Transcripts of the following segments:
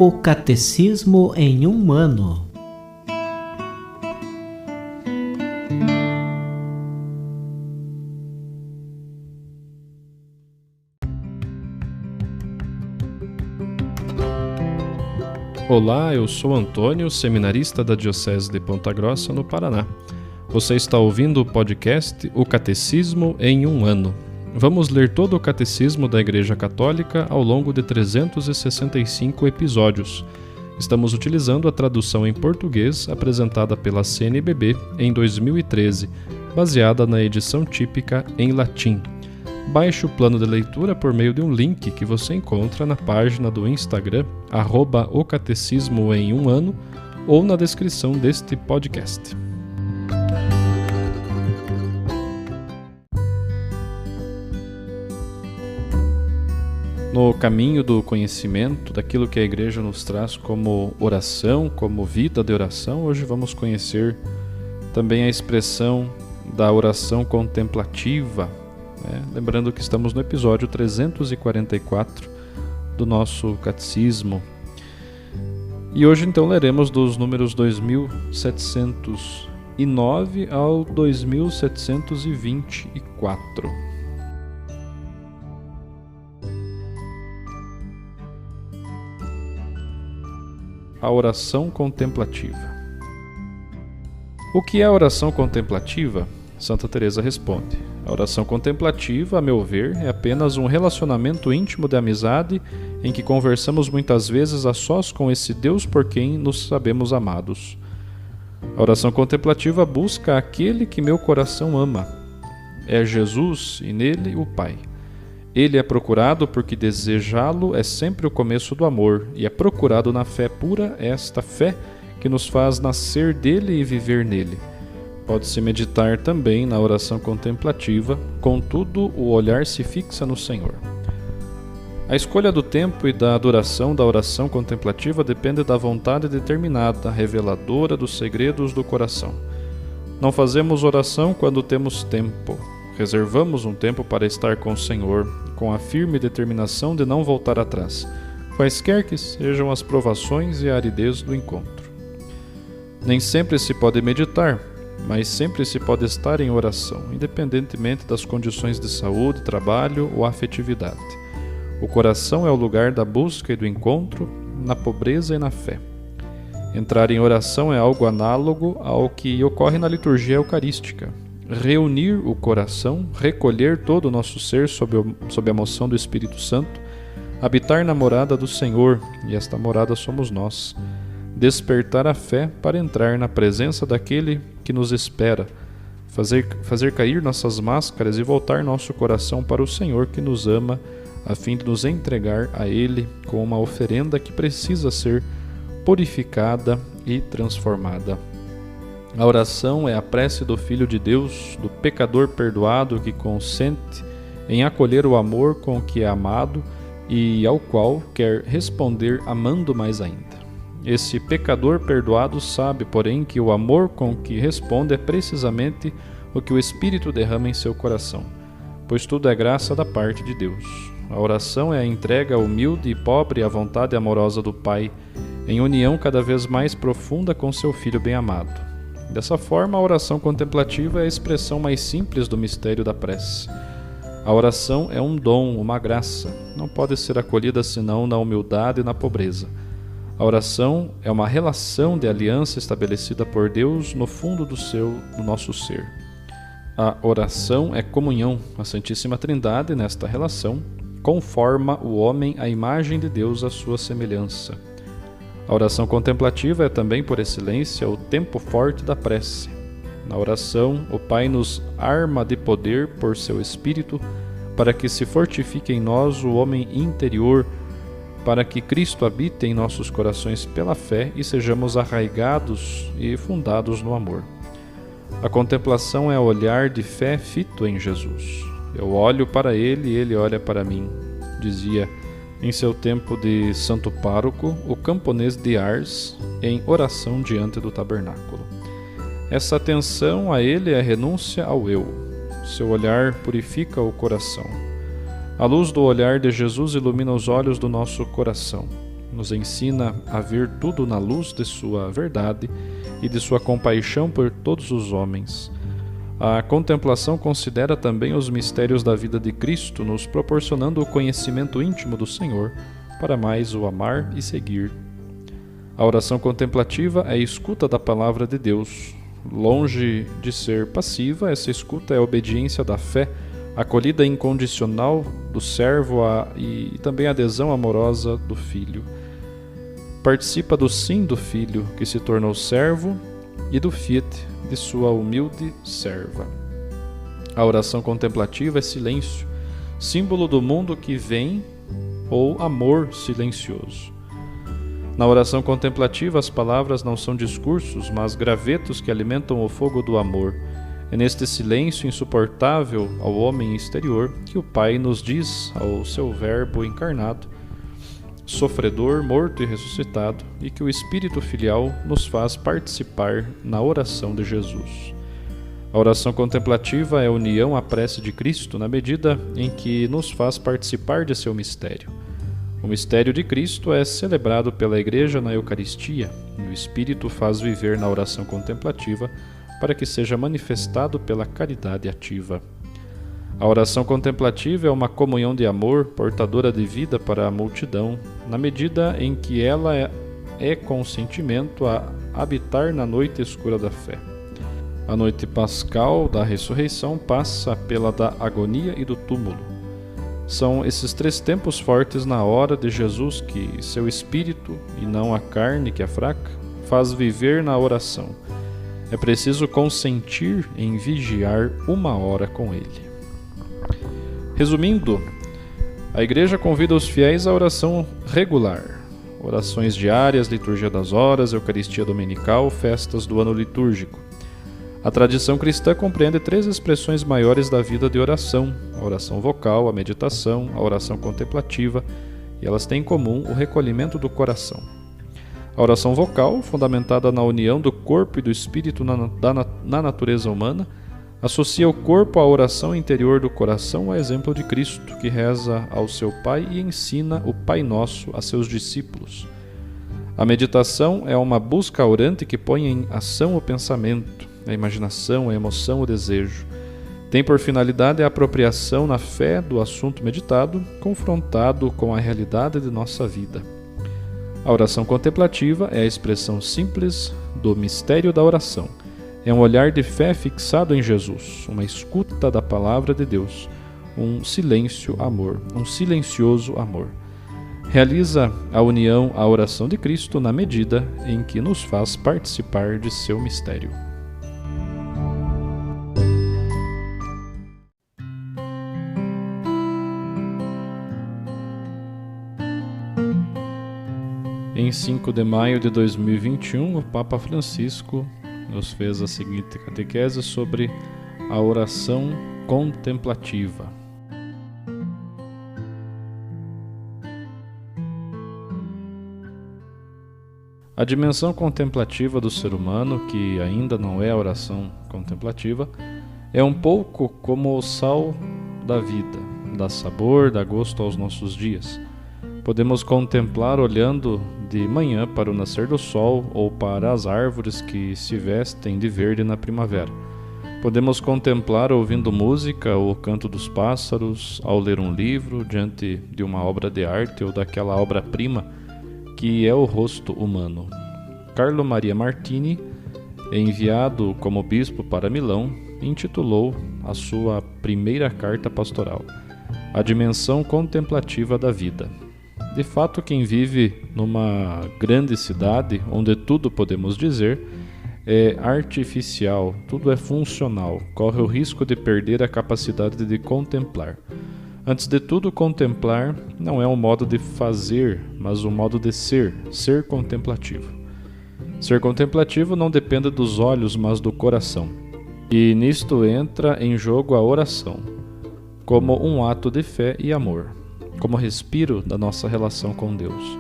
O Catecismo em um ano. Olá, eu sou Antônio, seminarista da Diocese de Ponta Grossa, no Paraná. Você está ouvindo o podcast O Catecismo em um ano. Vamos ler todo o Catecismo da Igreja Católica ao longo de 365 episódios. Estamos utilizando a tradução em português apresentada pela CNBB em 2013, baseada na edição típica em latim. Baixe o plano de leitura por meio de um link que você encontra na página do Instagram, @o Catecismo em um ano, ou na descrição deste podcast. No caminho do conhecimento, daquilo que a Igreja nos traz como oração, como vida de oração, hoje vamos conhecer também a expressão da oração contemplativa, lembrando que estamos no episódio 344 do nosso Catecismo. E hoje então leremos dos números 2709 ao 2724. A oração contemplativa. O que é a oração contemplativa? Santa Teresa responde: a oração contemplativa, a meu ver, é apenas um relacionamento íntimo de amizade em que conversamos muitas vezes a sós com esse Deus por quem nos sabemos amados. A oração contemplativa busca aquele que meu coração ama. É Jesus e nele o Pai. Ele é procurado porque desejá-lo é sempre o começo do amor, e é procurado na fé pura, esta fé que nos faz nascer dele e viver nele. Pode-se meditar também na oração contemplativa, contudo, o olhar se fixa no Senhor. A escolha do tempo e da duração da oração contemplativa depende da vontade determinada, reveladora dos segredos do coração. Não fazemos oração quando temos tempo. Reservamos um tempo para estar com o Senhor, com a firme determinação de não voltar atrás, quaisquer que sejam as provações e a aridez do encontro. Nem sempre se pode meditar, mas sempre se pode estar em oração, independentemente das condições de saúde, trabalho ou afetividade. O coração é o lugar da busca e do encontro, na pobreza e na fé. Entrar em oração é algo análogo ao que ocorre na liturgia eucarística. Reunir o coração, recolher todo o nosso ser sob a moção do Espírito Santo, habitar na morada do Senhor, e esta morada somos nós. Despertar a fé para entrar na presença daquele que nos espera, fazer cair nossas máscaras e voltar nosso coração para o Senhor que nos ama, a fim de nos entregar a Ele com uma oferenda que precisa ser purificada e transformada. A oração é a prece do Filho de Deus, do pecador perdoado que consente em acolher o amor com que é amado e ao qual quer responder amando mais ainda. Esse pecador perdoado sabe, porém, que o amor com que responde é precisamente o que o Espírito derrama em seu coração, pois tudo é graça da parte de Deus. A oração é a entrega humilde e pobre à vontade amorosa do Pai, em união cada vez mais profunda com seu Filho bem-amado. Dessa forma, a oração contemplativa é a expressão mais simples do mistério da prece. A oração é um dom, uma graça, não pode ser acolhida senão na humildade e na pobreza. A oração é uma relação de aliança estabelecida por Deus no fundo do nosso ser. A oração é comunhão. A Santíssima Trindade, nesta relação, conforma o homem à imagem de Deus à sua semelhança. A oração contemplativa é também, por excelência, o tempo forte da prece. Na oração, o Pai nos arma de poder por seu Espírito, para que se fortifique em nós o homem interior, para que Cristo habite em nossos corações pela fé e sejamos arraigados e fundados no amor. A contemplação é o olhar de fé fito em Jesus. Eu olho para Ele e Ele olha para mim, dizia em seu tempo de santo pároco o camponês de Ars, em oração diante do tabernáculo. Essa atenção a Ele é a renúncia ao eu. Seu olhar purifica o coração. A luz do olhar de Jesus ilumina os olhos do nosso coração. nos ensina a ver tudo na luz de sua verdade e de sua compaixão por todos os homens. A contemplação considera também os mistérios da vida de Cristo, nos proporcionando o conhecimento íntimo do Senhor, para mais o amar e seguir. A oração contemplativa é a escuta da palavra de Deus. Longe de ser passiva, essa escuta é a obediência da fé, acolhida incondicional do servo e também a adesão amorosa do filho. Participa do sim do filho, que se tornou servo, e do fiat, de sua humilde serva. A oração contemplativa é silêncio, símbolo do mundo que vem, ou amor silencioso. Na oração contemplativa, as palavras não são discursos, mas gravetos que alimentam o fogo do amor. É neste silêncio insuportável ao homem exterior que o Pai nos diz ao seu Verbo encarnado, sofredor, morto e ressuscitado, e que o Espírito Filial nos faz participar na oração de Jesus. A oração contemplativa é a união à prece de Cristo na medida em que nos faz participar de seu mistério. O mistério de Cristo é celebrado pela Igreja na Eucaristia, e o Espírito faz viver na oração contemplativa para que seja manifestado pela caridade ativa. A oração contemplativa é uma comunhão de amor portadora de vida para a multidão, na medida em que ela é consentimento a habitar na noite escura da fé. A noite pascal da ressurreição passa pela da agonia e do túmulo. São esses três tempos fortes na hora de Jesus que seu espírito, e não a carne que é fraca, faz viver na oração. É preciso consentir em vigiar 1 hora com ele. Resumindo, a Igreja convida os fiéis à oração regular, orações diárias, liturgia das horas, Eucaristia dominical, festas do ano litúrgico. A tradição cristã compreende 3 expressões maiores da vida de oração: a oração vocal, a meditação, a oração contemplativa, e elas têm em comum o recolhimento do coração. A oração vocal, fundamentada na união do corpo e do espírito na natureza humana, associa o corpo à oração interior do coração, a exemplo de Cristo, que reza ao seu Pai e ensina o Pai Nosso a seus discípulos. A meditação é uma busca orante que põe em ação o pensamento, a imaginação, a emoção, o desejo. Tem por finalidade a apropriação na fé do assunto meditado, confrontado com a realidade de nossa vida. A oração contemplativa é a expressão simples do mistério da oração. É um olhar de fé fixado em Jesus, uma escuta da palavra de Deus, um silencioso amor. Realiza a união à oração de Cristo na medida em que nos faz participar de seu mistério. Em 5 de maio de 2021, o Papa Francisco nos fez a seguinte catequese sobre a oração contemplativa. A dimensão contemplativa do ser humano, que ainda não é a oração contemplativa, é um pouco como o sal da vida, dá sabor, dá gosto aos nossos dias. Podemos contemplar olhando de manhã para o nascer do sol ou para as árvores que se vestem de verde na primavera. Podemos contemplar ouvindo música ou o canto dos pássaros, ao ler um livro diante de uma obra de arte ou daquela obra-prima que é o rosto humano. Carlo Maria Martini, enviado como bispo para Milão, intitulou a sua primeira carta pastoral, A Dimensão Contemplativa da Vida. De fato, quem vive numa grande cidade, onde tudo, podemos dizer, é artificial, tudo é funcional, corre o risco de perder a capacidade de contemplar. Antes de tudo, contemplar não é um modo de fazer, mas um modo de ser contemplativo. Ser contemplativo não depende dos olhos, mas do coração. E nisto entra em jogo a oração, como um ato de fé e amor, como respiro da nossa relação com Deus.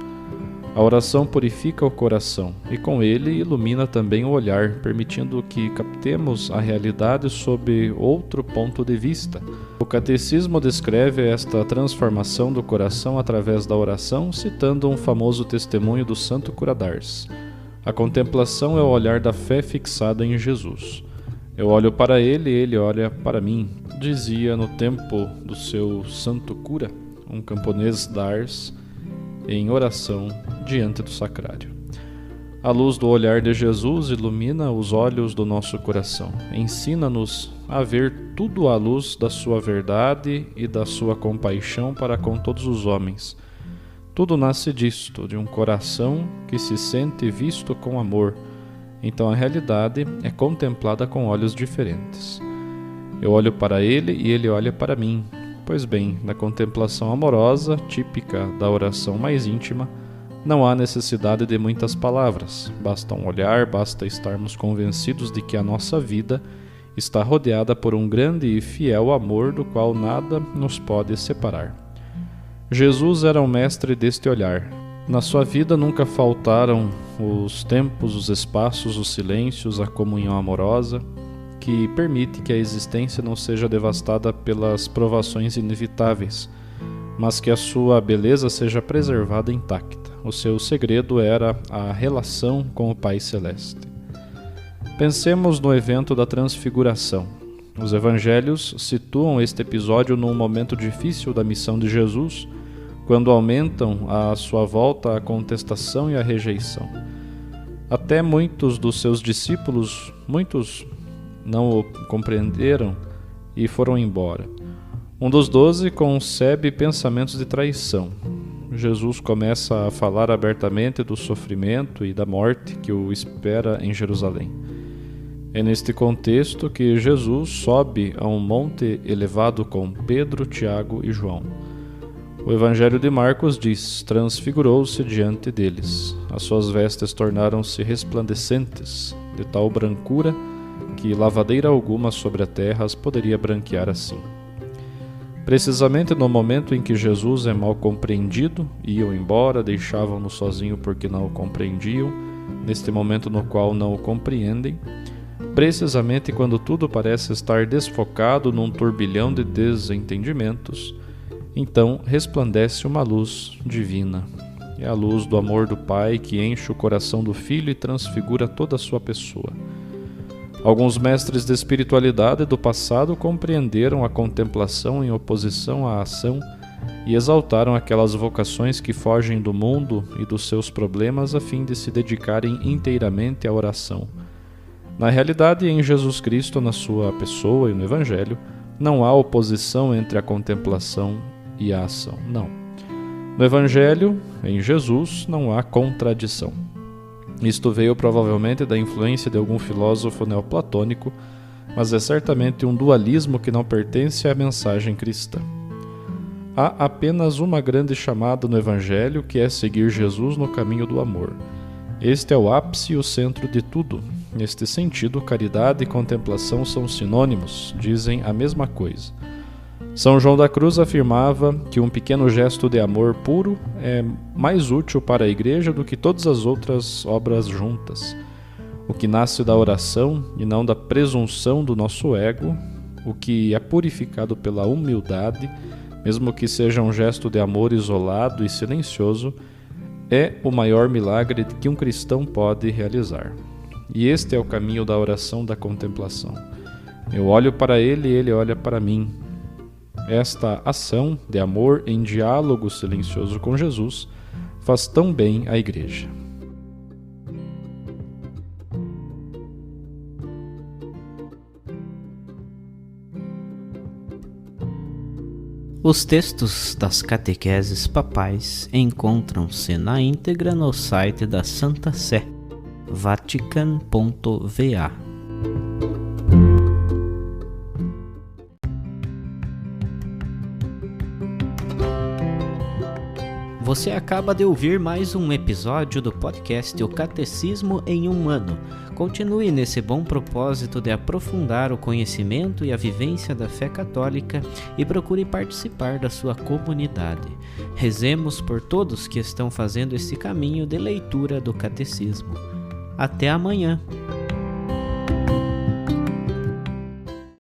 A oração purifica o coração e com ele ilumina também o olhar, permitindo que captemos a realidade sob outro ponto de vista, o Catecismo descreve esta transformação do coração através da oração, citando um famoso testemunho do santo cura d'Ars. A contemplação é o olhar da fé fixada em Jesus. Eu olho para ele e ele olha para mim, dizia no tempo do seu santo cura, um camponês d'Ars, em oração diante do sacrário. A luz do olhar de Jesus ilumina os olhos do nosso coração. Ensina-nos a ver tudo à luz da sua verdade e da sua compaixão para com todos os homens. Tudo nasce disto, de um coração que se sente visto com amor. Então a realidade é contemplada com olhos diferentes. Eu olho para ele e ele olha para mim. Pois bem, na contemplação amorosa, típica da oração mais íntima, não há necessidade de muitas palavras. Basta um olhar, basta estarmos convencidos de que a nossa vida está rodeada por um grande e fiel amor do qual nada nos pode separar. Jesus era o mestre deste olhar. Na sua vida nunca faltaram os tempos, os espaços, os silêncios, a comunhão amorosa, que permite que a existência não seja devastada pelas provações inevitáveis, mas que a sua beleza seja preservada intacta. O seu segredo era a relação com o Pai Celeste. Pensemos no evento da Transfiguração. Os evangelhos situam este episódio num momento difícil da missão de Jesus, quando aumentam à sua volta a contestação e a rejeição. Até muitos dos seus discípulos, muitos não o compreenderam e foram embora. Um dos 12 concebe pensamentos de traição. Jesus começa a falar abertamente do sofrimento e da morte que o espera em Jerusalém. É neste contexto que Jesus sobe a um monte elevado com Pedro, Tiago e João. O Evangelho de Marcos diz: transfigurou-se diante deles. As suas vestes tornaram-se resplandecentes, de tal brancura que lavadeira alguma sobre a terra as poderia branquear assim. Precisamente no momento em que Jesus é mal compreendido, iam embora, deixavam-no sozinho porque não o compreendiam, neste momento no qual não o compreendem, precisamente quando tudo parece estar desfocado num turbilhão de desentendimentos, então resplandece uma luz divina. É a luz do amor do Pai que enche o coração do Filho e transfigura toda a sua pessoa. Alguns mestres de espiritualidade do passado compreenderam a contemplação em oposição à ação e exaltaram aquelas vocações que fogem do mundo e dos seus problemas a fim de se dedicarem inteiramente à oração. Na realidade, em Jesus Cristo, na sua pessoa e no Evangelho, não há oposição entre a contemplação e a ação, não. No Evangelho, em Jesus, não há contradição. Isto veio provavelmente da influência de algum filósofo neoplatônico, mas é certamente um dualismo que não pertence à mensagem cristã. Há apenas uma grande chamada no Evangelho, que é seguir Jesus no caminho do amor. Este é o ápice e o centro de tudo. Neste sentido, caridade e contemplação são sinônimos, dizem a mesma coisa. São João da Cruz afirmava que um pequeno gesto de amor puro é mais útil para a Igreja do que todas as outras obras juntas. O que nasce da oração e não da presunção do nosso ego, o que é purificado pela humildade, mesmo que seja um gesto de amor isolado e silencioso, é o maior milagre que um cristão pode realizar. E este é o caminho da oração da contemplação. Eu olho para ele e ele olha para mim. Esta ação de amor em diálogo silencioso com Jesus faz tão bem à Igreja. Os textos das catequeses papais encontram-se na íntegra no site da Santa Sé, vatican.va. Você acaba de ouvir mais um episódio do podcast O Catecismo em um Ano. Continue nesse bom propósito de aprofundar o conhecimento e a vivência da fé católica e procure participar da sua comunidade. Rezemos por todos que estão fazendo esse caminho de leitura do Catecismo. Até amanhã!